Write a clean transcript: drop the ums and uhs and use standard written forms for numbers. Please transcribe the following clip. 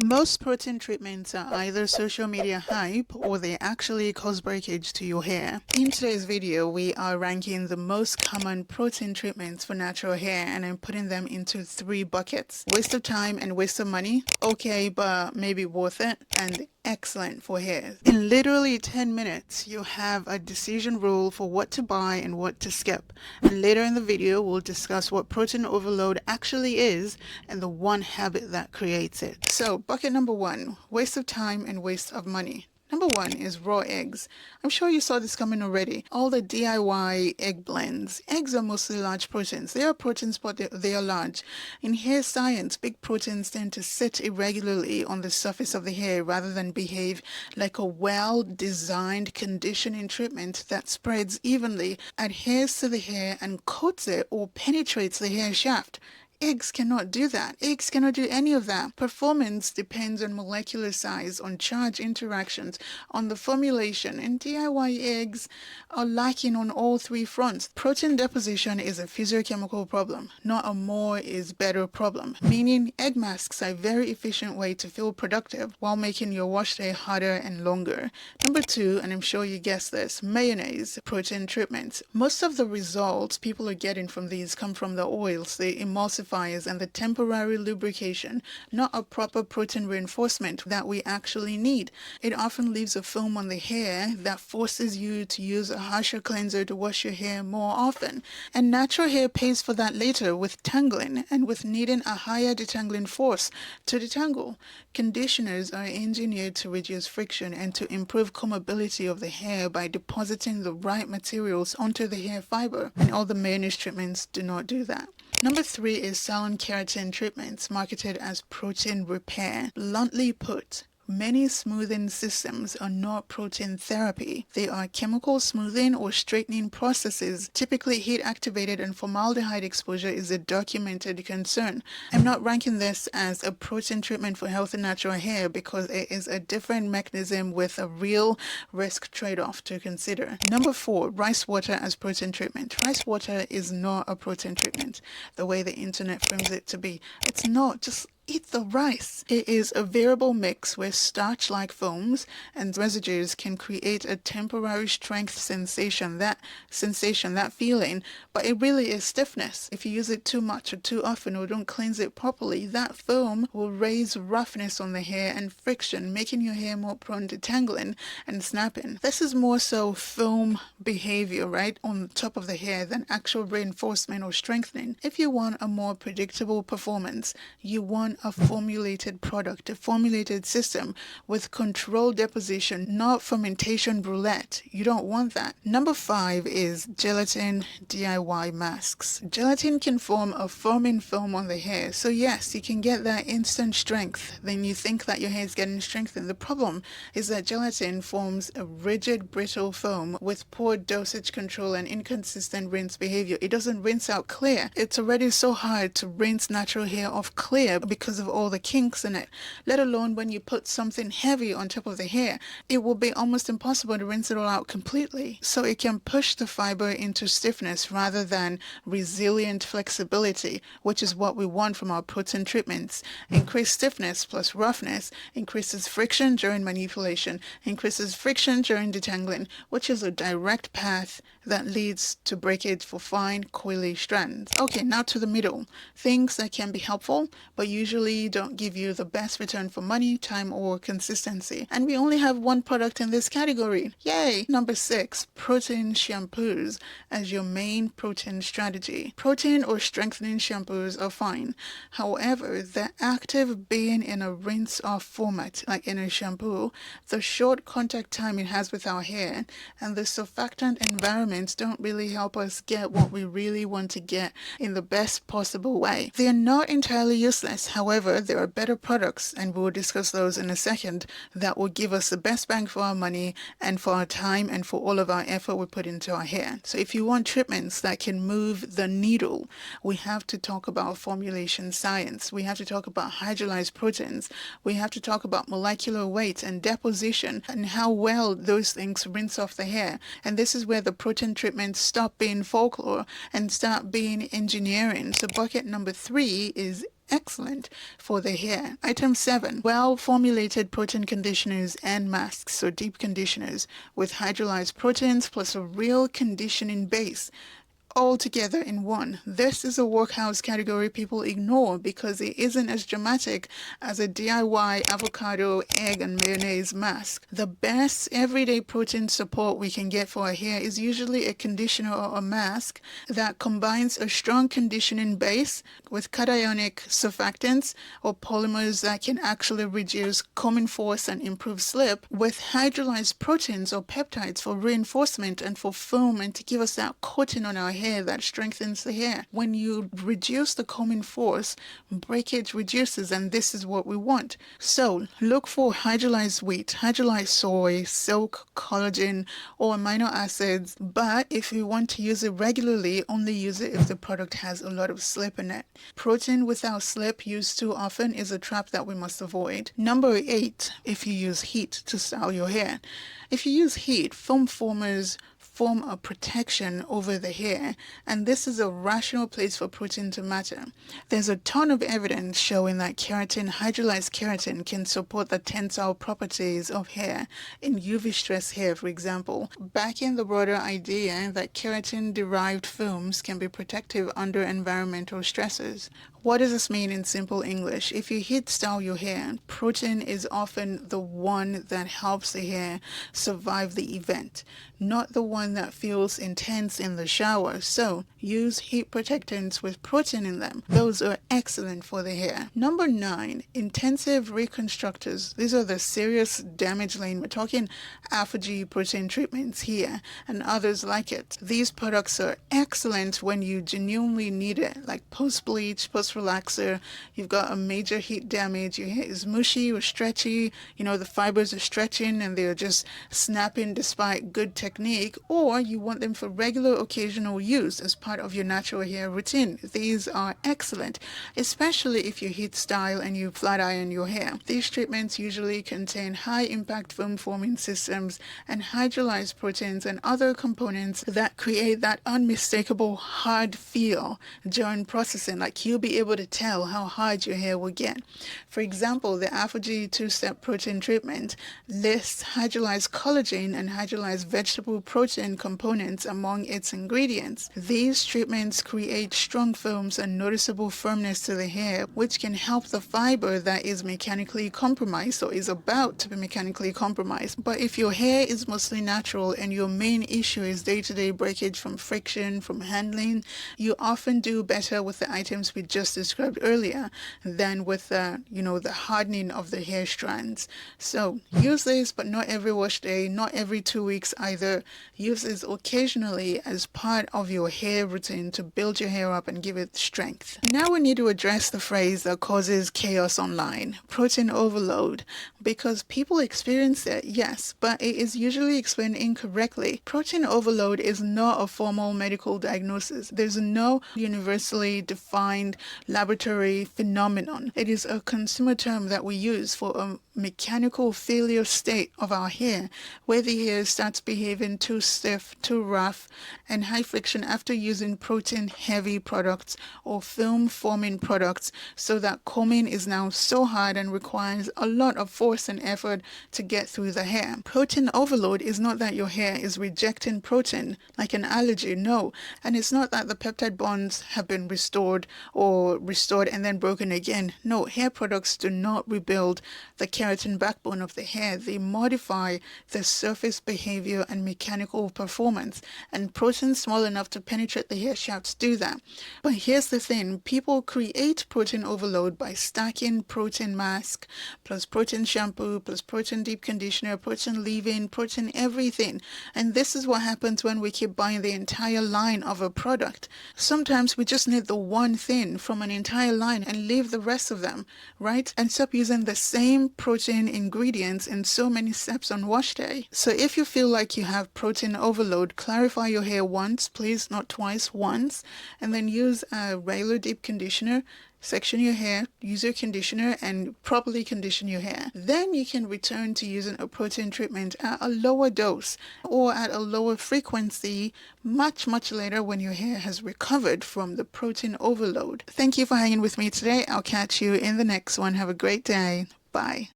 Most protein treatments are either social media hype or they actually cause breakage to your hair. In today's video, we are ranking the most common protein treatments for natural hair, and I'm putting them into 3 buckets. Waste of time and waste of money, okay, but maybe worth it, and excellent for hair. In literally 10 minutes, you have a decision rule for what to buy and what to skip. And later in the video, we'll discuss what protein overload actually is and the one habit that creates it. So, bucket number 1, waste of time and waste of money. Number 1 is raw eggs. I'm sure you saw this coming already. All the DIY egg blends. Eggs are mostly large proteins. They are proteins, but they are large. In hair science, big proteins tend to sit irregularly on the surface of the hair rather than behave like a well-designed conditioning treatment that spreads evenly, adheres to the hair, and coats it or penetrates the hair shaft. Eggs cannot do that. Eggs cannot do any of that. Performance depends on molecular size, on charge interactions, on the formulation, and DIY eggs are lacking on all 3 fronts. Protein deposition is a physiochemical problem, not a more is better problem, meaning egg masks are a very efficient way to feel productive while making your wash day harder and longer. Number 2, and I'm sure you guessed this, mayonnaise protein treatments. Most of the results people are getting from these come from the oils, the emulsifiers, and the temporary lubrication, not a proper protein reinforcement that we actually need. It often leaves a film on the hair that forces you to use a harsher cleanser to wash your hair more often. And natural hair pays for that later with tangling and with needing a higher detangling force to detangle. Conditioners are engineered to reduce friction and to improve combability of the hair by depositing the right materials onto the hair fiber, and all the mayonnaise treatments do not do that. Number 3 is salon keratin treatments, marketed as protein repair. Bluntly put, many smoothing systems are not protein therapy. They are chemical smoothing or straightening processes. Typically heat activated, and formaldehyde exposure is a documented concern. I'm not ranking this as a protein treatment for healthy natural hair because it is a different mechanism with a real risk trade-off to consider. Number 4, rice water as protein treatment. Rice water is not a protein treatment the way the internet frames it to be. It's not. Just eat the rice. It is a variable mix where starch-like foams and residues can create a temporary strength sensation, that feeling, but it really is stiffness. If you use it too much or too often or don't cleanse it properly, that foam will raise roughness on the hair and friction, making your hair more prone to tangling and snapping. This is more so foam behavior, right, on top of the hair than actual reinforcement or strengthening. If you want a more predictable performance, you want a formulated product, a formulated system with controlled deposition, not fermentation roulette. You don't want that. Number 5 is gelatin DIY masks. Gelatin can form a foaming film on the hair, so yes, you can get that instant strength. Then you think that your hair is getting strengthened. The problem is that gelatin forms a rigid, brittle foam with poor dosage control and inconsistent rinse behavior. It doesn't rinse out clear. It's already so hard to rinse natural hair off clear because of all the kinks in it, let alone when you put something heavy on top of the hair. It will be almost impossible to rinse it all out completely. So it can push the fiber into stiffness rather than resilient flexibility, which is what we want from our protein treatments. Increased stiffness plus roughness increases friction during manipulation, increases friction during detangling, which is a direct path that leads to breakage for fine, coily strands. Okay, now to the middle. Things that can be helpful, but usually don't give you the best return for money, time, or consistency. And we only have one product in this category. Yay! Number 6, protein shampoos as your main protein strategy. Protein or strengthening shampoos are fine. However, the active being in a rinse-off format, like in a shampoo, the short contact time it has with our hair, and the surfactant environment don't really help us get what we really want to get in the best possible way. They are not entirely useless. However, there are better products, and we'll discuss those in a second, that will give us the best bang for our money and for our time and for all of our effort we put into our hair. So if you want treatments that can move the needle, we have to talk about formulation science. We have to talk about hydrolyzed proteins. We have to talk about molecular weight and deposition and how well those things rinse off the hair. And this is where the protein treatments stop being folklore and start being engineering. So bucket number 3 is excellent for the hair. Item 7, well-formulated protein conditioners and masks, so deep conditioners with hydrolyzed proteins plus a real conditioning base all together in one. This is a workhouse category people ignore because it isn't as dramatic as a DIY avocado, egg, and mayonnaise mask. The best everyday protein support we can get for our hair is usually a conditioner or a mask that combines a strong conditioning base with cationic surfactants or polymers that can actually reduce combing force and improve slip, with hydrolyzed proteins or peptides for reinforcement and for foam and to give us that coating on our hair that strengthens the hair. When you reduce the combing force, breakage reduces, and this is what we want. So look for hydrolyzed wheat, hydrolyzed soy, silk, collagen, or amino acids, but if you want to use it regularly, only use it if the product has a lot of slip in it. Protein without slip used too often is a trap that we must avoid. Number 8, if you use heat to style your hair. If you use heat, foam formers form a protection over the hair, and this is a rational place for protein to matter. There's a ton of evidence showing that keratin, hydrolyzed keratin, can support the tensile properties of hair in UV stress hair, for example, backing the broader idea that keratin-derived films can be protective under environmental stresses. What does this mean in simple English? If you heat style your hair, protein is often the one that helps the hair survive the event, not the one that feels intense in the shower. So use heat protectants with protein in them. Those are excellent for the hair. Number 9, intensive reconstructors. These are the serious damage lane. We're talking ApHogee protein treatments here and others like it. These products are excellent when you genuinely need it, like post-bleach, post-relaxer. You've got a major heat damage, your hair is mushy or stretchy, the fibers are stretching and they're just snapping despite good technique, or you want them for regular occasional use as part of your natural hair routine. These are excellent, especially if you heat style and you flat iron your hair. These treatments usually contain high impact foam forming systems and hydrolyzed proteins and other components that create that unmistakable hard feel during processing, like you'll be able to tell how hard your hair will get. For example, the ApHogee 2-step protein treatment lists hydrolyzed collagen and hydrolyzed vegetable protein components among its ingredients. These treatments create strong foams and noticeable firmness to the hair, which can help the fiber that is mechanically compromised or is about to be mechanically compromised. But if your hair is mostly natural and your main issue is day-to-day breakage from friction, from handling, you often do better with the items we just described earlier than with the hardening of the hair strands. So use this, but not every wash day, not every 2 weeks either. Use this occasionally as part of your hair routine to build your hair up and give it strength. Now we need to address the phrase that causes chaos online, protein overload, because people experience it, yes, but it is usually explained incorrectly. Protein overload is not a formal medical diagnosis. There's no universally defined laboratory phenomenon. It is a consumer term that we use for a mechanical failure state of our hair, where the hair starts behaving too stiff, too rough, and high friction after using protein-heavy products or film-forming products, so that combing is now so hard and requires a lot of force and effort to get through the hair. Protein overload is not that your hair is rejecting protein like an allergy, no, and it's not that the peptide bonds have been restored and then broken again. No, hair products do not rebuild the keratin backbone of the hair. They modify the surface behavior and mechanical performance, and proteins small enough to penetrate the hair shafts do that. But here's the thing, people create protein overload by stacking protein mask plus protein shampoo plus protein deep conditioner, protein leave-in, protein everything, and this is what happens when we keep buying the entire line of a product. Sometimes we just need the one thing from an entire line and leave the rest of them, right? And stop using the same protein ingredients in so many steps on wash day. So if you feel like you have protein overload, clarify your hair once, please, not twice, once, and then use a regular deep conditioner. section your hair, use your conditioner, and properly condition your hair. Then you can return to using a protein treatment at a lower dose or at a lower frequency much later when your hair has recovered from the protein overload. Thank you for hanging with me today. I'll catch you in the next one. Have a great day. Bye.